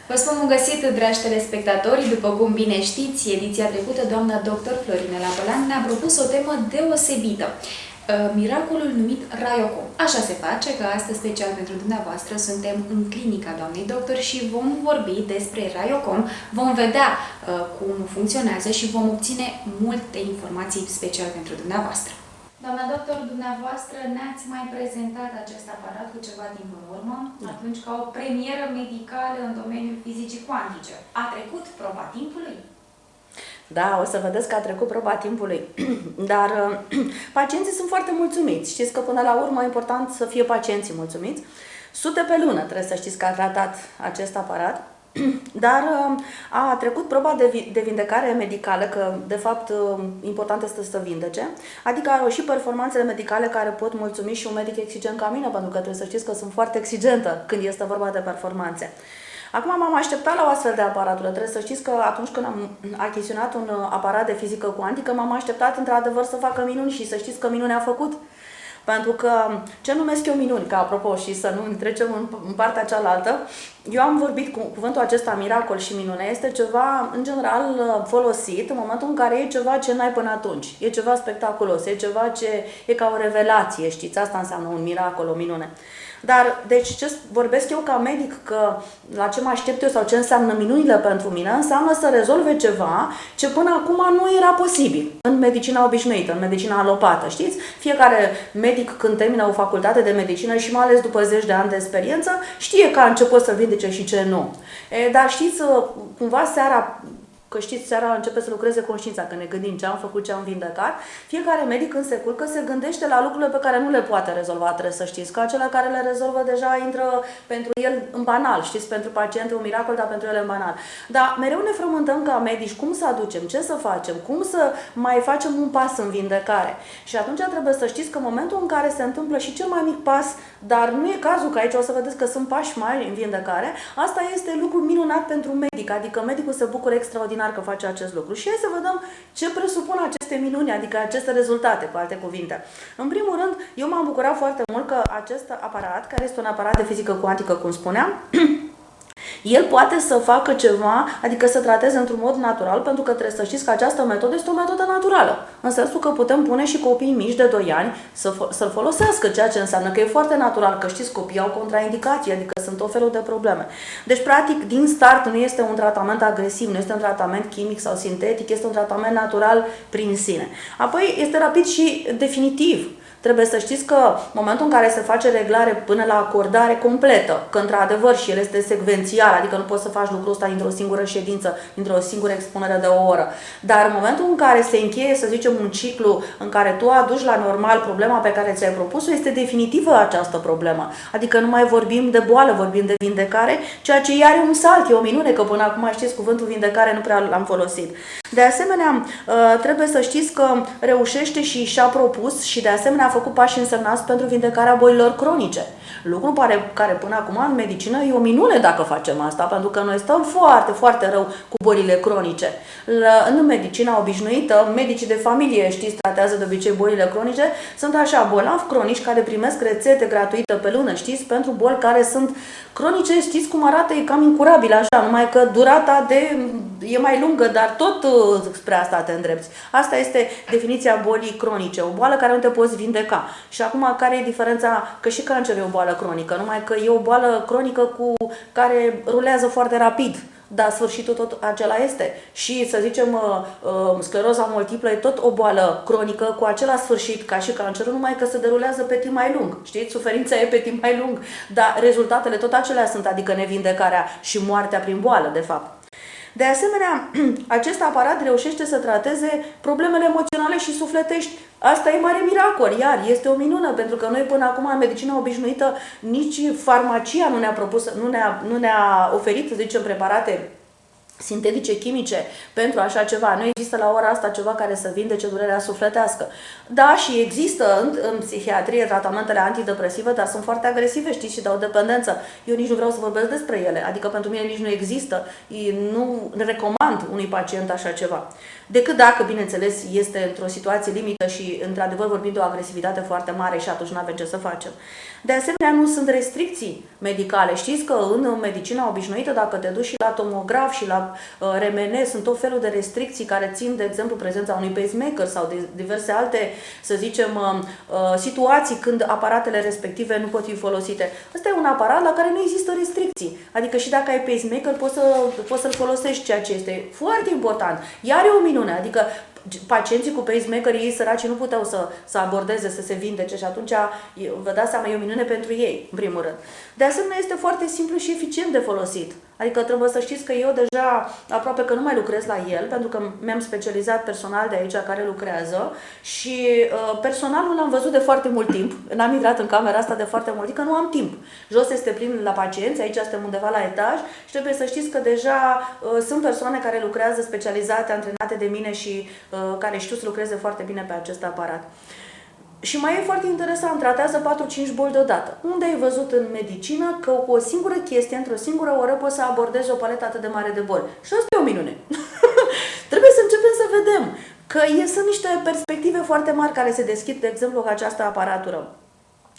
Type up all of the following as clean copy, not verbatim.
Vă spun bun găsit, dragi telespectatori! După cum bine știți, ediția trecută, doamna dr. Florinela Bălan ne-a propus o temă deosebită. Miracolul numit Raiocom. Așa se face că astăzi, special pentru dumneavoastră, suntem în clinica doamnei doctor și vom vorbi despre Raiocom, vom vedea cum funcționează și vom obține multe informații special pentru dumneavoastră. Doamna doctor, dumneavoastră ne-ați mai prezentat acest aparat cu ceva timp în urmă, atunci ca o premieră medicală în domeniul fizicii cuantice. A trecut proba timpului? Da, o să vedeți că a trecut proba timpului, dar pacienții sunt foarte mulțumiți. Știți că până la urmă e important să fie pacienții mulțumiți. Sute pe lună trebuie să știți că a tratat acest aparat, dar a trecut proba de vindecare medicală, că de fapt important este să vindece, adică are și performanțele medicale care pot mulțumi și un medic exigent ca mine, pentru că trebuie să știți că sunt foarte exigentă când este vorba de performanțe. Acum m-am așteptat la o astfel de aparatură. Trebuie să știți că atunci când am achiziționat un aparat de fizică cuantică, m-am așteptat într-adevăr să facă minuni și să știți că minune a făcut. Pentru că, ce numesc eu minuni, ca apropo, și să nu trecem în partea cealaltă, eu am vorbit cu cuvântul acesta, miracol și minune, este ceva, în general, folosit în momentul în care e ceva ce n-ai până atunci. E ceva spectaculos, e ceva ce e ca o revelație, știți? Asta înseamnă un miracol, o minune. Dar, deci, ce vorbesc eu ca medic, că la ce mă aștept eu sau ce înseamnă minunile pentru mine, înseamnă să rezolve ceva ce până acum nu era posibil în medicina obișnuită, în medicina alopată, știți? Fiecare medic când termină o facultate de medicină și mai ales după 10 de ani de experiență, știe că a început să vindece și ce nu. Dar știți, cumva seara, că știți, seara începe să lucreze conștiința, că ne gândim ce am făcut, ce am vindecat. Fiecare medic când se culcă se gândește la lucrurile pe care nu le poate rezolva, trebuie să știți, că acelea care le rezolvă deja intră pentru el în banal, știți, pentru pacient e un miracol, dar pentru el în banal. Dar mereu ne frământăm ca medici cum să aducem, ce să facem, cum să mai facem un pas în vindecare. Și atunci trebuie să știți că în momentul în care se întâmplă și cel mai mic pas, dar nu e cazul, că aici o să vedeți că sunt pași mari în vindecare, asta este lucru minunat pentru medic, adică medicul se bucură extraordinar că face acest lucru. Și hai să vedem ce presupun aceste minuni, adică aceste rezultate, cu alte cuvinte. În primul rând, eu m-am bucurat foarte mult că acest aparat, care este un aparat de fizică cuantică, cum spuneam, el poate să facă ceva, adică să trateze într-un mod natural, pentru că trebuie să știți că această metodă este o metodă naturală. În sensul că putem pune și copii mici de 2 ani să-l folosească, ceea ce înseamnă că e foarte natural, că știți, copiii au contraindicații, adică sunt o felul de probleme. Deci, practic, din start nu este un tratament agresiv, nu este un tratament chimic sau sintetic, este un tratament natural prin sine. Apoi, este rapid și definitiv. Trebuie să știți că în momentul în care se face reglare până la acordare completă, că într-adevăr și el este secvențial, adică nu poți să faci lucrul ăsta dintr-o singură ședință, dintr-o singură expunere de o oră, dar în momentul în care se încheie, să zicem, un ciclu în care tu aduci la normal problema pe care ți-ai propus-o, este definitivă această problemă. Adică nu mai vorbim de boală, vorbim de vindecare, ceea ce iar e un salt, e o minune, că până acum știți, cuvântul vindecare nu prea l-am folosit. De asemenea, trebuie să știți că reușește și și-a propus și de asemenea a făcut pași însemnați pentru vindecarea bolilor cronice. Lucru care până acum în medicină e o minune dacă facem asta, pentru că noi stăm foarte, foarte rău cu bolile cronice. În medicina obișnuită, medicii de familie, știți, tratează de obicei bolile cronice, sunt așa, bolnavi cronici care primesc rețete gratuite pe lună, știți, pentru boli care sunt cronice, știți cum arată, e cam incurabil așa, numai că durata e mai lungă, dar tot spre asta te îndrepți. Asta este definiția bolii cronice, o boală care nu te poți vindeca. Și acum, care e diferența? Că și cancerul e o boală cronică, numai că e o boală cronică care rulează foarte rapid. Dar sfârșitul tot acela este. Și, să zicem, scleroza multiplă e tot o boală cronică cu același sfârșit ca și cancerul, numai că se derulează pe timp mai lung. Știți? Suferința e pe timp mai lung. Dar rezultatele tot acelea sunt, adică nevindecarea și moartea prin boală, de fapt. De asemenea, acest aparat reușește să trateze problemele emoționale și sufletești. Asta e mare miracol, iar este o minună, pentru că noi până acum în medicina obișnuită nici farmacia nu ne-a oferit, să zicem, preparate sintetice, chimice pentru așa ceva. Nu există la ora asta ceva care să vindece durerea sufletească. Da, și există în psihiatrie tratamentele antidepresive, dar sunt foarte agresive, știți, și dau dependență. Eu nici nu vreau să vorbesc despre ele, adică pentru mine nici nu există. Nu recomand unui pacient așa ceva. Decât dacă, bineînțeles, este într-o situație limită și, într-adevăr, vorbim de o agresivitate foarte mare și atunci nu avem ce să facem. De asemenea, nu sunt restricții medicale. Știți că în medicina obișnuită, dacă te duci și la tomograf și la RMN, sunt tot felul de restricții care țin, de exemplu, prezența unui pacemaker sau de diverse alte, să zicem, situații când aparatele respective nu pot fi folosite. Ăsta e un aparat la care nu există restricții. Adică și dacă ai pacemaker, poți să-l folosești, ceea ce este foarte important. Iar e o minune, adică pacienții cu pacemaker, ei săraci nu puteau să abordeze, să se vindece și atunci, vă dați seama, e o minune pentru ei, în primul rând. De asemenea, este foarte simplu și eficient de folosit. Adică trebuie să știți că eu deja aproape că nu mai lucrez la el, pentru că mi-am specializat personal de aici care lucrează și personalul l-am văzut de foarte mult timp. N-am intrat în camera asta de foarte mult, adică nu am timp. Jos este plin la pacienți, aici suntem undeva la etaj și trebuie să știți că deja sunt persoane care lucrează specializate, antrenate de mine și care știu să lucreze foarte bine pe acest aparat. Și mai e foarte interesant, tratează 4-5 boli deodată. Unde ai văzut în medicină că cu o singură chestie, într-o singură oră, poți să abordezi o paletă atât de mare de boli? Și asta e o minune. Trebuie să începem să vedem că sunt niște perspective foarte mari care se deschid, de exemplu, cu această aparatură.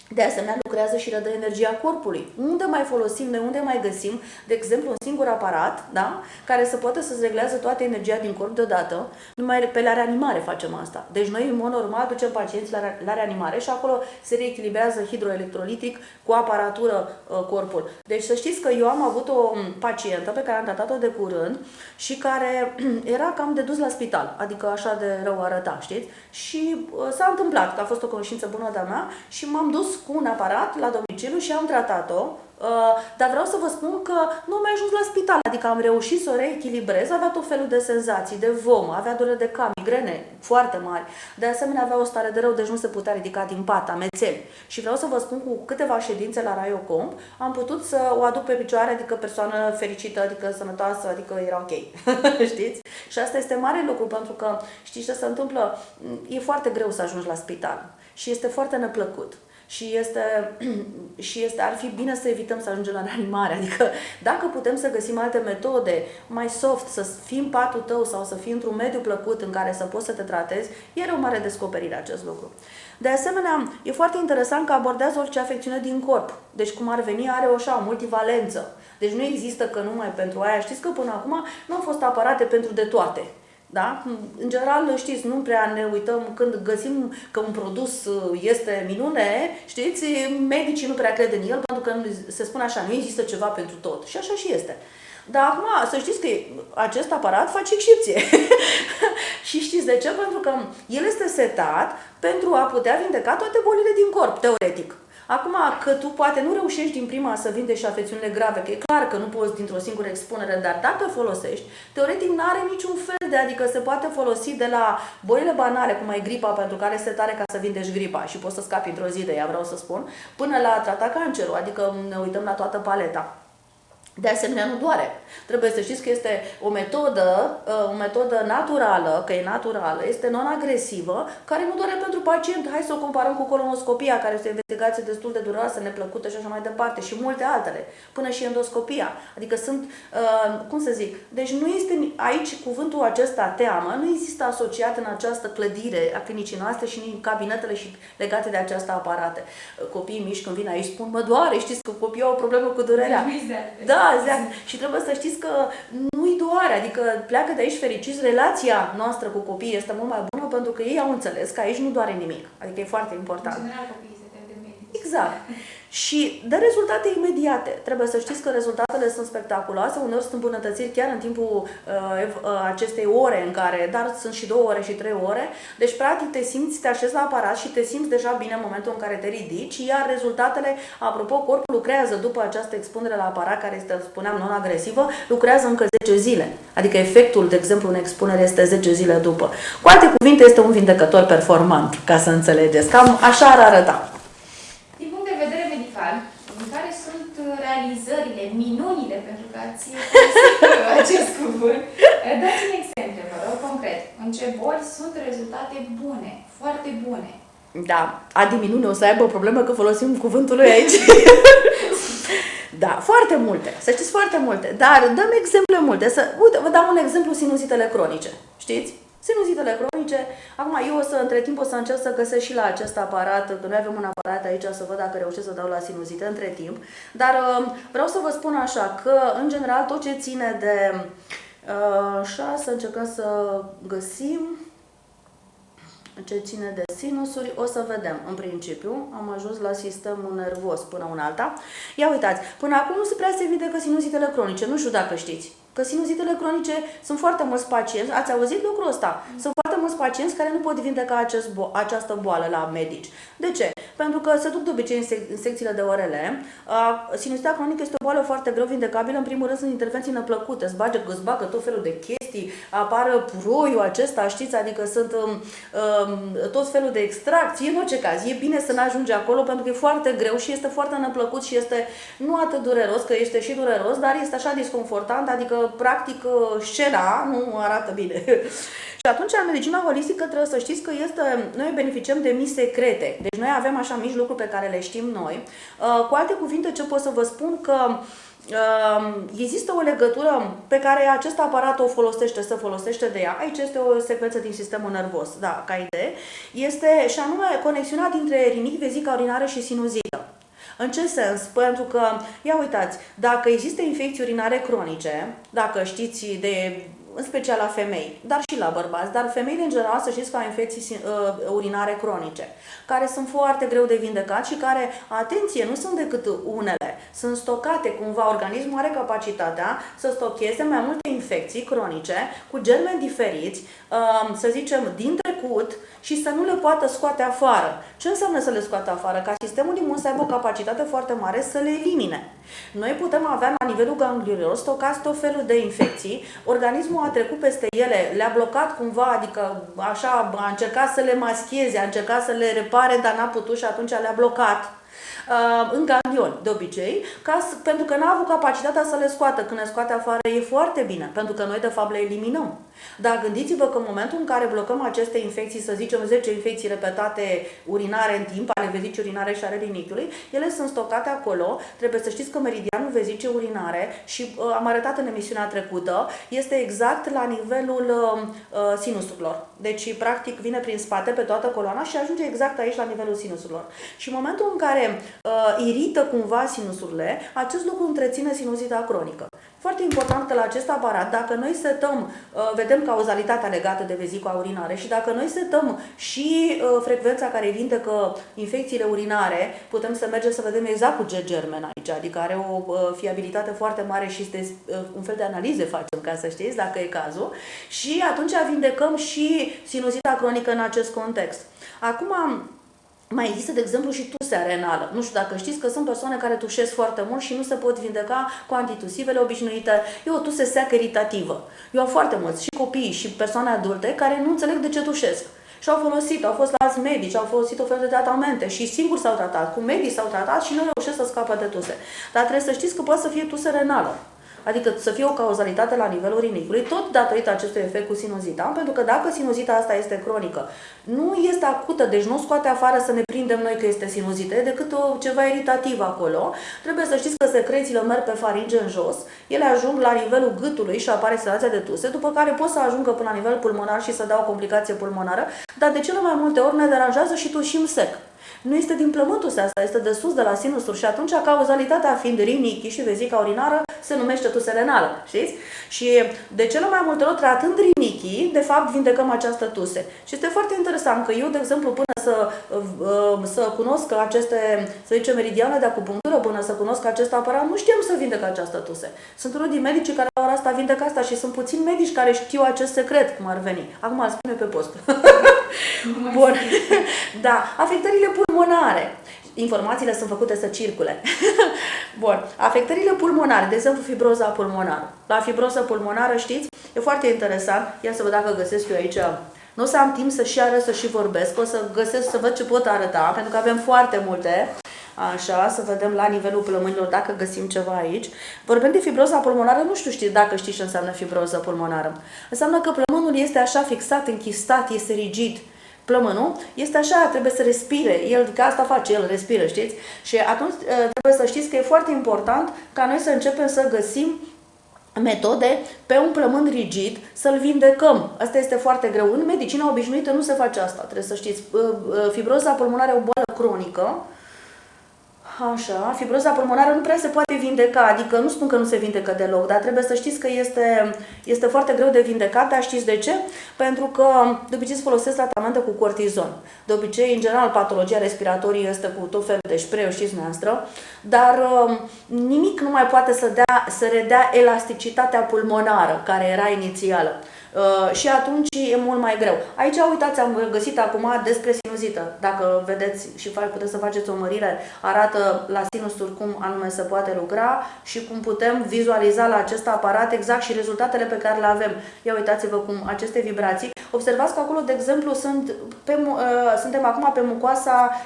De asemenea, lucrează și redă energia corpului. Unde mai folosim noi, unde mai găsim, de exemplu, un singur aparat, da? Care să poată să-ți reglează toată energia din corp deodată. Numai pe la reanimare facem asta. Deci noi, în mod normal, ducem pacienți la reanimare și acolo se reechilibrează hidroelectrolitic cu aparatură corpul. Deci să știți că eu am avut o pacientă pe care am tratat-o de curând și care era cam de dus la spital, adică așa de rău arăta, știți? Și s-a întâmplat că a fost o conștiință bună de-a mea și m-am dus cu un aparat la domiciliu și am tratat-o, dar vreau să vă spun că nu am mai ajuns la spital, adică am reușit să o reechilibrez, avea tot felul de senzații, de vomă, avea durere de cap, migrene foarte mari, de asemenea avea o stare de rău, deci nu se putea ridica din pat, amețeli. Și vreau să vă spun, cu câteva ședințe la Raiocomp, am putut să o aduc pe picioare, adică persoană fericită, adică sănătoasă, adică era ok, știți? Și asta este mare lucru, pentru că știți ce se întâmplă? E foarte greu să ajungi la spital și este foarte neplăcut. Și ar fi bine să evităm să ajungem la reanimare. Adică dacă putem să găsim alte metode mai soft, să fii în patul tău sau să fii într-un mediu plăcut în care să poți să te tratezi, e o mare descoperire acest lucru. De asemenea, e foarte interesant că abordează orice afecțiune din corp. Deci cum ar veni, are o multivalență. Deci nu există că numai pentru aia. Știți că până acum nu au fost aparate pentru de toate. Da? În general, știți, nu prea ne uităm când găsim că un produs este minune, știți, medicii nu prea cred în el, pentru că se spune așa, nu există ceva pentru tot. Și așa și este. Dar acum, să știți că acest aparat face excepție. Și știți de ce? Pentru că el este setat pentru a putea vindeca toate bolile din corp, teoretic. Acum, că tu poate nu reușești din prima să vindești și afecțiunile grave, că e clar că nu poți dintr-o singură expunere, dar dacă folosești, teoretic nu are niciun fel de, adică se poate folosi de la bolile banale, cum ai gripa, pentru care este tare ca să vindești gripa și poți să scapi într-o zi de ea, vreau să spun, până la a trata cancerul, adică ne uităm la toată paleta. De asemenea, nu doare. Trebuie să știți că este o metodă naturală, că e naturală, este non-agresivă, care nu doare pentru pacient. Hai să o comparăm cu colonoscopia, care este o investigație destul de dureroasă, neplăcută și așa mai departe, și multe altele, până și endoscopia. Adică sunt, cum să zic, deci nu este aici cuvântul acesta teamă, nu există asociat în această clădire a clinicii noastre și în cabinetele și legate de această aparate. Copiii mici când vin aici spun, mă doare, știți că copiii au o problemă cu durerea. Da, exact. Și trebuie să știți că nu-i doare, adică pleacă de aici fericiți, relația noastră cu copiii este mult mai bună pentru că ei au înțeles că aici nu doare nimic. Adică e foarte important. În general, copiii se tem de medici. Exact. Și dă rezultate imediate. Trebuie să știți că rezultatele sunt spectaculoase, uneori sunt îmbunătățiri chiar în timpul acestei ore în care, dar sunt și 2 ore și 3 ore. Deci, practic, te simți, te așezi la aparat și te simți deja bine în momentul în care te ridici, iar rezultatele, apropo, corpul lucrează după această expunere la aparat, care este, spuneam, non-agresivă, lucrează încă 10 zile. Adică efectul, de exemplu, în expunere este 10 zile după. Cu alte cuvinte, este un vindecător performant, ca să înțelegeți. Cam așa ar arăta. Din punct de vedere medical, care sunt realizările, minunile pentru pentru că ați folosit acest cuvânt. Dați-mi exemple, vă rog, concret. În ce boli sunt rezultate bune, foarte bune? Da, Adi Minune o să aibă o problemă că folosim cuvântul lui aici. Da, foarte multe, să știți, foarte multe. Dar dăm exemple multe. Uite, vă dau un exemplu, sinuzitele cronice. Știți? Sinuzitele cronice. Acum eu între timp o să încerc să găsesc și la acest aparat, că noi avem un aparat aici, să văd dacă reușesc să dau la sinuzite între timp. Dar vreau să vă spun așa, că în general tot ce ține de așa, să încercăm să găsim ce ține de sinusuri, o să vedem. În principiu, am ajuns la sistemul nervos până una alta. Ia uitați, până acum nu se prea se vindecă sinuzitele cronice, nu știu dacă știți. Că sinuzitele cronice sunt foarte mulți pacienți, ați auzit lucrul ăsta? Sunt foarte mulți pacienți care nu pot vindeca această boală la medici. De ce? Pentru că se duc de obicei în secțiile de orele. Sinuzita cronică este o boală foarte greu vindecabilă. În primul rând sunt intervenții neplăcute, îți bagă tot felul de chestii, apară puroiul acesta, știți, adică sunt tot felul de extracții. În orice caz, e bine să nu ajungi acolo pentru că e foarte greu și este foarte neplăcut și este nu atât dureros, că este și dureros, dar este așa disconfortant, adică practic scena nu arată bine. Și atunci, în medicina holistică trebuie să știți că noi beneficiem de mici secrete. Deci noi avem așa mici lucruri pe care le știm noi. Cu alte cuvinte, ce pot să vă spun că există o legătură pe care acest aparat se folosește de ea. Aici este o secvență din sistemul nervos, da, ca idee. Este și anume conexiunea dintre rinichi, vezica urinară și sinuzită. În ce sens? Pentru că, ia uitați, dacă există infecții urinare cronice, dacă știți în special la femei, dar și la bărbați, dar femeile în general să știți că au infecții urinare cronice, care sunt foarte greu de vindecat și care, atenție, nu sunt decât unele, sunt stocate cumva, organismul are capacitatea să stocheze mai multe infecții cronice cu germeni diferiți, să zicem, din trecut și să nu le poată scoate afară. Ce înseamnă să le scoate afară? Ca sistemul imun să aibă o capacitate foarte mare să le elimine. Noi putem avea la nivelul gangliilor stocați tot felul de infecții, organismul a trecut peste ele, le-a blocat cumva, adică așa a încercat să le mascheze, a încercat să le repare, dar n-a putut și atunci le-a blocat în ganglion, de obicei, pentru că n-a avut capacitatea să le scoată. Când le scoate afară e foarte bine, pentru că noi de fapt le eliminăm. Dar gândiți-vă că în momentul în care blocăm aceste infecții, să zicem 10 infecții repetate urinare în timp, ale vezicii urinare și ale rinichiului, ele sunt stocate acolo. Trebuie să știți că meridianul vezicii urinare, și am arătat în emisiunea trecută, este exact la nivelul sinusurilor. Deci, practic, vine prin spate pe toată coloana și ajunge exact aici la nivelul sinusurilor. Și în momentul în care irită cumva sinusurile, acest lucru întreține sinuzita cronică. Foarte important că la acest aparat, dacă noi setăm, vedem cauzalitatea legată de vezica urinare și dacă noi setăm și frecvența care vindecă infecțiile urinare, putem să mergem să vedem exact cu ce germen aici, adică are o fiabilitate foarte mare și este un fel de analize facem, ca să știți, dacă e cazul, și atunci vindecăm și sinuzita cronică în acest context. Acum, mai există, de exemplu, și tusea renală. Nu știu dacă știți că sunt persoane care tușesc foarte mult și nu se pot vindeca cu antitusivele obișnuite. E o tuse seacă iritativă. Eu am foarte mulți, și copii, și persoane adulte, care nu înțeleg de ce tușesc. Și au fost la alți medici, au folosit o fel de tratamente și singuri s-au tratat, cu medici s-au tratat și nu reușesc să scape de tuse. Dar trebuie să știți că poate să fie tuse renală. Adică să fie o cauzalitate la nivelul rinichiului, tot datorită acestui efect cu sinuzita, pentru că dacă sinuzita asta este cronică, nu este acută, deci nu scoate afară să ne prindem noi că este sinuzită, e decât ceva iritativ acolo, trebuie să știți că secrețiile merg pe faringe în jos, ele ajung la nivelul gâtului și apare senzația de tuse, după care pot să ajungă până la nivel pulmonar și să dea o complicație pulmonară, dar de cele mai multe ori ne deranjează și tușim sec. Nu este din plământul asta, este de sus, de la sinusuri și atunci cauzalitatea fiind rinichii și vezica urinară se numește tuse renală, știți? Și de cele mai multe ori, tratând rinichii, de fapt vindecăm această tuse. Și este foarte interesant că eu, de exemplu, până să cunosc aceste, să zicem, meridiane de acupunctură, până să cunosc acest aparat, nu știam să vindec această tuse. Sunt unul din medicii care la ora asta vindecă asta și sunt puțini medici care știu acest secret, cum ar veni. Acum îl spune pe post. Bun. Da. Afectările pulmonare. Informațiile sunt făcute să circule. Bun. Afectările pulmonare, de exemplu fibroza pulmonară. La fibroză pulmonară, știți, e foarte interesant. Ia să văd dacă găsesc eu aici. Nu o să am timp să și arăt, să și vorbesc. O să găsesc, să văd ce pot arăta, pentru că avem foarte multe. Așa, să vedem la nivelul plămânilor dacă găsim ceva aici. Vorbim de fibroza pulmonară, nu știu dacă știți ce înseamnă fibroză pulmonară. Înseamnă că plămânul este așa fixat, închistat, este rigid. Plămânul este așa, trebuie să respire, el, că asta face, el respiră, știți? Și atunci trebuie să știți că e foarte important ca noi să începem să găsim metode pe un plămân rigid să-l vindecăm. Asta este foarte greu. În medicina obișnuită nu se face asta, trebuie să știți. Fibroza pulmonară e o boală cronică. Așa, fibroza pulmonară nu prea se poate vindeca, adică nu spun că nu se vindecă deloc, dar trebuie să știți că este foarte greu de vindecat, dar știți de ce? Pentru că de obicei se folosesc tratamente cu cortizon. De obicei, în general, patologia respiratorie este cu tot felul de spray, știți noastră, dar nimic nu mai poate să redea elasticitatea pulmonară care era inițială. Și atunci e mult mai greu. Aici, uitați, am găsit acum despre sinuzită. Dacă vedeți și puteți să faceți o mărire, arată la sinusuri cum anume se poate lucra și cum putem vizualiza la acest aparat exact și rezultatele pe care le avem. Ia uitați-vă cum aceste vibrații. Observați că acolo, de exemplu, suntem acum pe mucoasa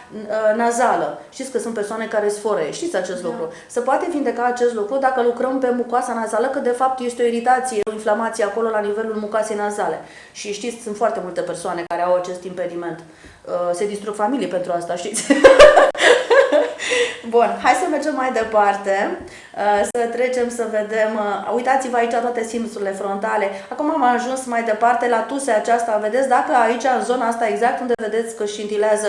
nazală. Știți că sunt persoane care sfărăie. Știți acest lucru. Se poate vindeca acest lucru dacă lucrăm pe mucoasa nazală, că de fapt este o iritație, o inflamație acolo la nivelul mucoasei nazale. Și știți, sunt foarte multe persoane care au acest impediment. Se distrug familii pentru asta, știți? Bun, hai să mergem mai departe, să trecem să vedem, uitați-vă aici toate sinusurile frontale. Acum am ajuns mai departe la tusea aceasta, vedeți, dacă aici în zona asta exact unde vedeți că șintilează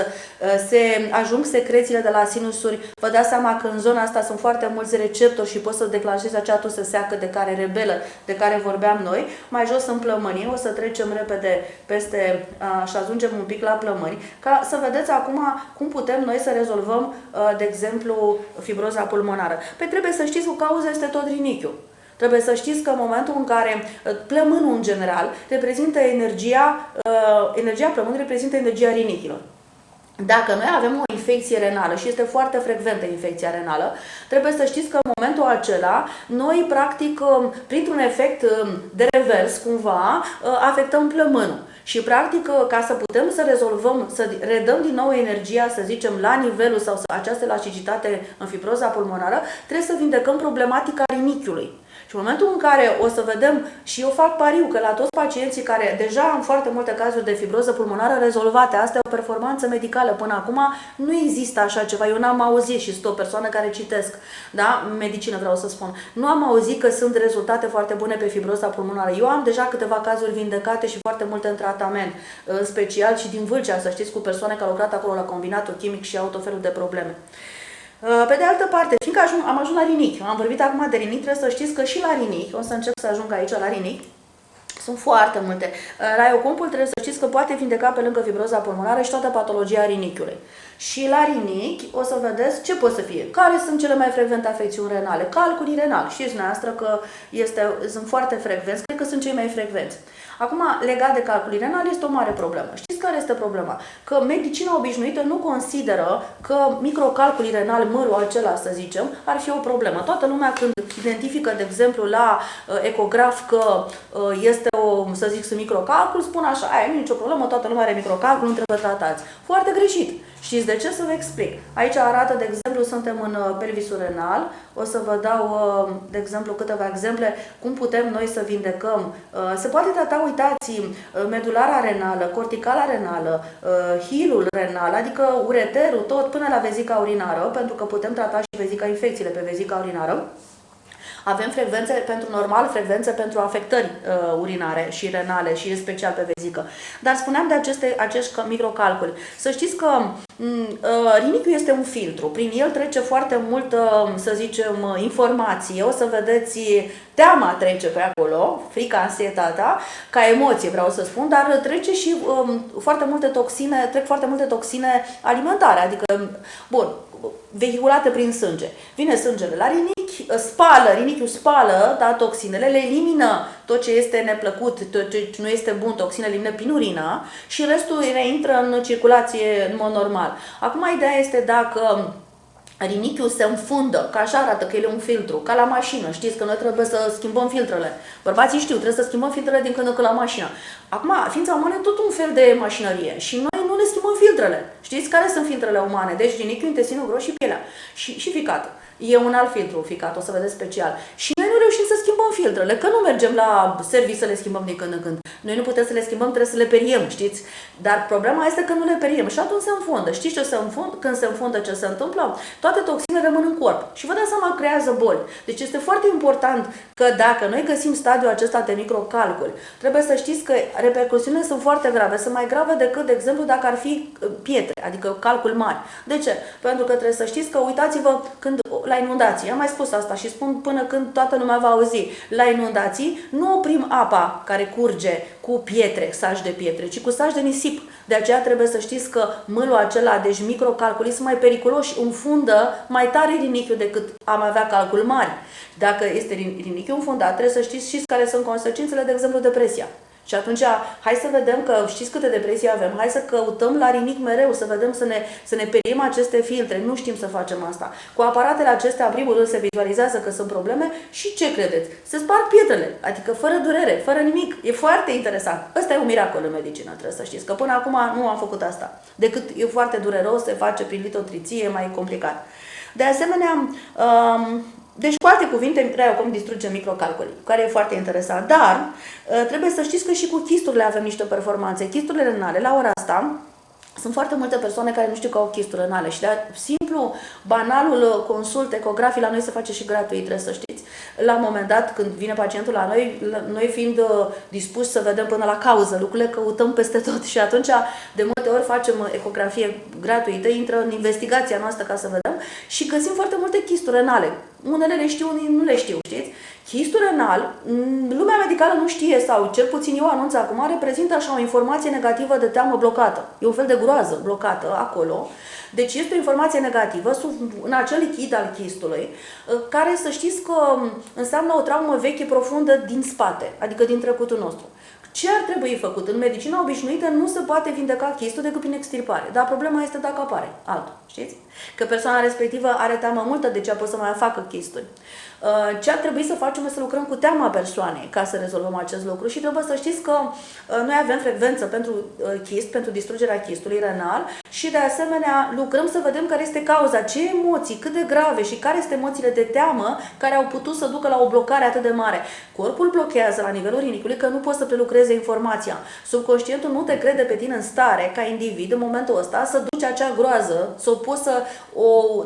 ajung secrețiile de la sinusuri, vă dați seama că în zona asta sunt foarte mulți receptori și pot să declanșeze acea tusă seacă de care rebelă, de care vorbeam noi. Mai jos în plămâni, o să trecem repede peste și ajungem un pic la plămâni, ca să vedeți acum cum putem noi să rezolvăm, de exemplu, fibroza pulmonară. Păi trebuie să știți că cauza este tot rinichiul. Trebuie să știți că în momentul în care plămânul în general reprezintă energia plămânului reprezintă energia rinichilor. Dacă noi avem o infecție renală și este foarte frecventă infecția renală, trebuie să știți că în momentul acela noi practic printr-un efect de revers cumva afectăm plămânul. Și practic ca să putem să rezolvăm, să redăm din nou energia, să zicem, la nivelul sau această elasticitate în fibroza pulmonară, trebuie să vindecăm problematica rinichiului. Și în momentul în care o să vedem, și eu fac pariu că la toți pacienții care deja am foarte multe cazuri de fibroză pulmonară rezolvate, asta e o performanță medicală până acum, nu există așa ceva, eu n-am auzit și sunt o persoană care citesc, da, medicină vreau să spun, nu am auzit că sunt rezultate foarte bune pe fibroza pulmonară. Eu am deja câteva cazuri vindecate și foarte multe în tratament, în special și din Vâlcea, să știți, cu persoane care au lucrat acolo la combinatul chimic și au tot felul de probleme. Pe de altă parte, fiindcă am ajuns la rinichi, am vorbit acum de rinichi, trebuie să știți că și la rinichi, o să încerc să ajung aici la rinichi, sunt foarte multe. Raiocumpul trebuie să știți că poate vindeca pe lângă fibroza pulmonară și toată patologia rinichiului. Și la rinichi o să vedeți ce pot să fie. Care sunt cele mai frecvente afecțiuni renale? Calculii renali. Știți dumneavoastră că sunt foarte frecvenți, cred că sunt cei mai frecvenți. Acum, legat de calculii renali, este o mare problemă. Știți care este problema? Că medicina obișnuită nu consideră că microcalculii renali, mărul acela, să zicem, ar fi o problemă. Toată lumea când identifică, de exemplu, la ecograf că este să zic, sunt microcalcul, spun așa, nu e nicio problemă, toată lumea are microcalcul, nu trebuie tratați. Foarte greșit. Știți de ce? Să vă explic. Aici arată, de exemplu, suntem în pelvisul renal. O să vă dau, de exemplu, câteva exemple cum putem noi să vindecăm. Se poate trata, uitați, medulara renală, corticala renală, hilul renal, adică ureterul, tot până la vezica urinară, pentru că putem trata și infecțiile pe vezica urinară. Avem frecvențe frecvențe pentru afectări urinare și renale și în special pe vezică. Dar spuneam de acești microcalculi. Să știți că rinichiul este un filtru. Prin el trece foarte multă, să zicem, informație. O să vedeți, teama trece pe acolo, frica, anxietatea, ca emoție vreau să spun, dar trece și trec foarte multe toxine alimentare. Adică, bun, vehiculate prin sânge. Vine sângele la rinichi, rinichiul spală, da, toxinele, le elimină tot ce este neplăcut, tot ce nu este bun, toxinele elimină prin urină și restul reintră în circulație în mod normal. Acum ideea este dacă rinichiul se înfundă, că așa arată, că el e un filtru, ca la mașină. Știți că noi trebuie să schimbăm filtrele. Bărbații trebuie să schimbăm filtrele din când în când la mașină. Acum, ființa umană e tot un fel de mașinărie și noi nu ne schimbăm schimbăm filtrele. Știți care sunt filtrele umane? Deci rinichiul, intestinul gros și pielea. Și ficatul. E un alt filtru, ficat, o să vedeți special. Și noi nu reușim să schimbăm filtrele, că nu mergem la serviciu să le schimbăm din când în când. Noi nu putem să le schimbăm, trebuie să le periem, știți? Dar problema este că nu le periem și atunci se înfundă. Știți ce se înfundă? Când se înfundă, ce se întâmplă? Toate toxinele rămân în corp. Și vă dați seama, creează boli. Deci este foarte important că dacă noi găsim stadiul acesta de microcalcul, trebuie să știți că repercusiunile sunt foarte grave. Sunt mai grave decât, de exemplu, dacă ar fi pietre, adică calcul mari. De ce? Pentru că trebuie să știți că, uitați-vă, când la inundații, am mai spus asta și spun până când toată lumea va auzi, la inundații nu oprim apa care curge cu pietre, saci de pietre, ci cu saci de nisip. De aceea trebuie să știți că mâlul acela, deci microcalculii, sunt mai periculoși, înfundă mai tare rinichiul decât am avea calcul mari. Dacă este rinichiul înfundat, trebuie să știți care sunt consecințele, de exemplu, depresia. Și atunci, hai să vedem că știți câte depresii avem, hai să căutăm la rinic mereu, să vedem, să ne periem aceste filtre. Nu știm să facem asta. Cu aparatele acestea, în primul rând, se vizualizează că sunt probleme și ce credeți? Se sparg pietrele, adică fără durere, fără nimic. E foarte interesant. Ăsta e un miracol în medicină, trebuie să știți, că până acum nu am făcut asta. Decât e foarte dureros, se face prin litotriție, e mai complicat. De asemenea, deci, cu alte cuvinte, Raiocom distruge microcalculii, care e foarte interesant. Dar trebuie să știți că și cu chisturile avem niște performanțe. Chisturile renale, la ora asta, sunt foarte multe persoane care nu știu că au chisturi renale și de simplu, banalul consult ecografii la noi se face și gratuit, trebuie să știți. La un moment dat, când vine pacientul la noi fiind dispuși să vedem până la cauză, lucrurile căutăm peste tot și atunci de multe ori facem ecografie gratuită, intră în investigația noastră ca să vedem și găsim foarte multe chisturi renale. Unele le știu, unii nu le știu, știți? Chistul renal, lumea medicală nu știe sau cel puțin eu anunț acum, reprezintă așa o informație negativă de teamă blocată. E un fel de groază blocată acolo. Deci este o informație negativă în acel lichid al chistului, care să știți că înseamnă o traumă veche profundă din spate, adică din trecutul nostru. Ce ar trebui făcut? În medicina obișnuită nu se poate vindeca chistul decât prin extirpare. Dar problema este dacă apare altul. Știți? Că persoana respectivă are teamă multă de ce poate să mai facă chisturi. Ce ar trebui să facem este să lucrăm cu teama persoanei ca să rezolvăm acest lucru și trebuie să știți că noi avem frecvență pentru chist, pentru distrugerea chistului renal și de asemenea lucrăm să vedem care este cauza, ce emoții, cât de grave și care sunt emoțiile de teamă care au putut să ducă la o blocare atât de mare. Corpul blochează la nivelul rinicului că nu poți să prelucreze informația. Subconștientul nu te crede pe tine în stare, ca individ, în momentul ăsta, să duci acea groază, să o poți să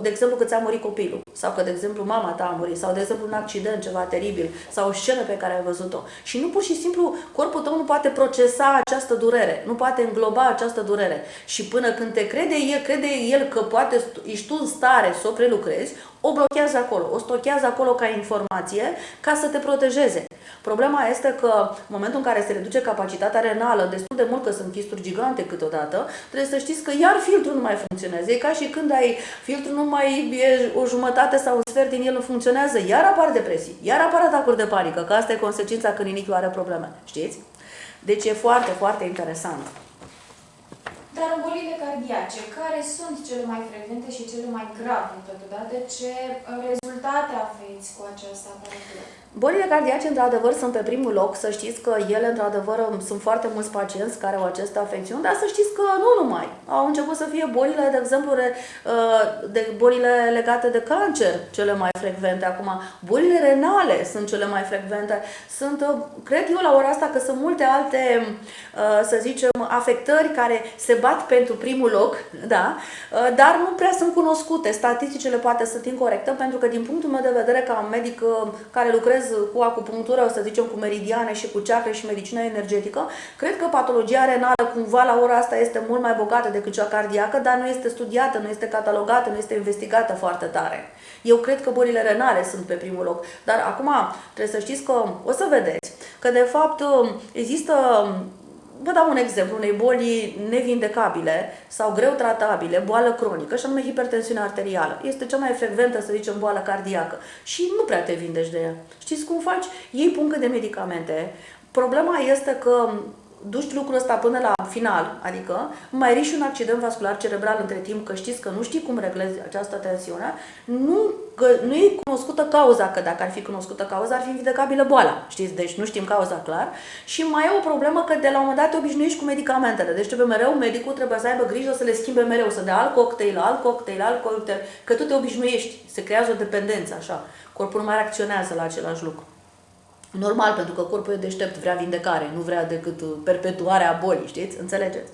de exemplu că ți-a murit copilul sau că, de exemplu, mama ta a murit sau, de exemplu, un accident, ceva teribil sau o scenă pe care ai văzut-o. Și nu pur și simplu corpul tău nu poate procesa această durere, nu poate îngloba această durere. Și până când te crede el că poate ești tu în stare să o prelucrezi, o blochează acolo, o stochează acolo ca informație ca să te protejeze. Problema este că în momentul în care se reduce capacitatea renală destul de mult, că sunt chisturi gigante câteodată, trebuie să știți că iar filtrul nu mai funcționează. E ca și când ai filtrul numai e o jumătate sau un sfert din el nu funcționează, iar apar depresii, iar apar atacuri de panică, că asta e consecința când rinichiul are probleme. Știți? Deci e foarte, foarte interesant. Dar în bolile cardiace, care sunt cele mai frecvente și cele mai grave totodată? Ce rezultate aveți cu această aparatură? Bolile cardiace, într-adevăr, sunt pe primul loc. Să știți că ele, într-adevăr, sunt foarte mulți pacienți care au aceste afecțiuni, dar să știți că nu numai. Au început să fie bolile, de exemplu, bolile legate de cancer cele mai frecvente. Acum, bolile renale sunt cele mai frecvente. Cred eu la ora asta că sunt multe alte, să zicem, afectări care se bat pentru primul loc, da? Dar nu prea sunt cunoscute. Statisticile poate sunt incorecte, pentru că, din punctul meu de vedere, ca medic care lucrez cu acupunctură, să zicem, cu meridiane și cu chakre și medicină energetică, cred că patologia renală cumva la ora asta este mult mai bogată decât cea cardiacă, dar nu este studiată, nu este catalogată, nu este investigată foarte tare. Eu cred că bolile renale sunt pe primul loc. Dar acum trebuie să știți că o să vedeți că de fapt există. Vă dau un exemplu unei boli nevindecabile sau greu tratabile, boală cronică, și anume hipertensiunea arterială. Este cea mai frecventă, să zicem, boală cardiacă și nu prea te vindeci de ea. Știți cum faci? Iei puncă de medicamente. Problema este că duci lucrul ăsta până la final, adică mai riști un accident vascular cerebral între timp, că știți că nu știi cum reglezi această tensiune, că nu e cunoscută cauza, că dacă ar fi cunoscută cauza, ar fi vindecabilă boala, știți? Deci nu știm cauza clar. Și mai e o problemă că de la un moment dat te obișnuiești cu medicamentele, deci trebuie mereu, medicul trebuie să aibă grijă să le schimbe mereu, să dea alt cocktail, alt cocktail, alt cocktail, că tu te obișnuiești, se creează o dependență, așa. Corpul nu mai reacționează la același lucru. Normal, pentru că corpul e deștept, vrea vindecare, nu vrea decât perpetuarea bolii, știți? Înțelegeți?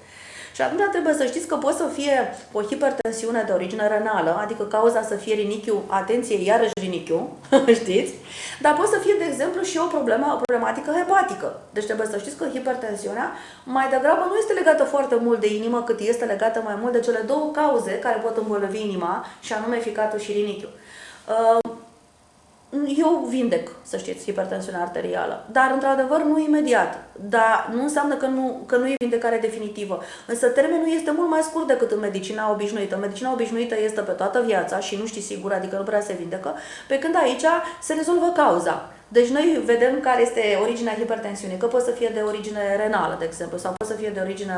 Și atunci trebuie să știți că poate să fie o hipertensiune de origine renală, adică cauza să fie rinichiul, atenție, iarăși rinichiul, știți? Dar poate să fie, de exemplu, și o problematică hepatică. Deci trebuie să știți că hipertensiunea mai degrabă nu este legată foarte mult de inimă, cât este legată mai mult de cele două cauze care pot îmbolnăvi inima, și anume ficatul și rinichiul. Eu vindec, să știți, hipertensiunea arterială, dar într-adevăr nu imediat. Dar nu înseamnă că nu e vindecare definitivă. Însă termenul este mult mai scurt decât în medicina obișnuită. Medicina obișnuită este pe toată viața și nu știi sigur, adică nu prea se vindecă, pe când aici se rezolvă cauza. Deci noi vedem care este originea hipertensiunii, că poate să fie de origine renală, de exemplu, sau poate să fie de origine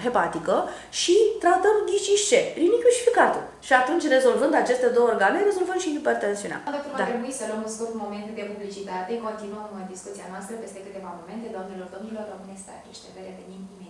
hepatică și tratăm ghiciți ce? Rinichiul și ficatul. Și atunci, rezolvând aceste două organe, rezolvăm și hipertensiunea. Doctor, va trebui să luăm un scurt moment de publicitate. Continuăm discuția noastră peste câteva momente. Doamnelor, domnilor, rămâneți pe acești, revenim imediat.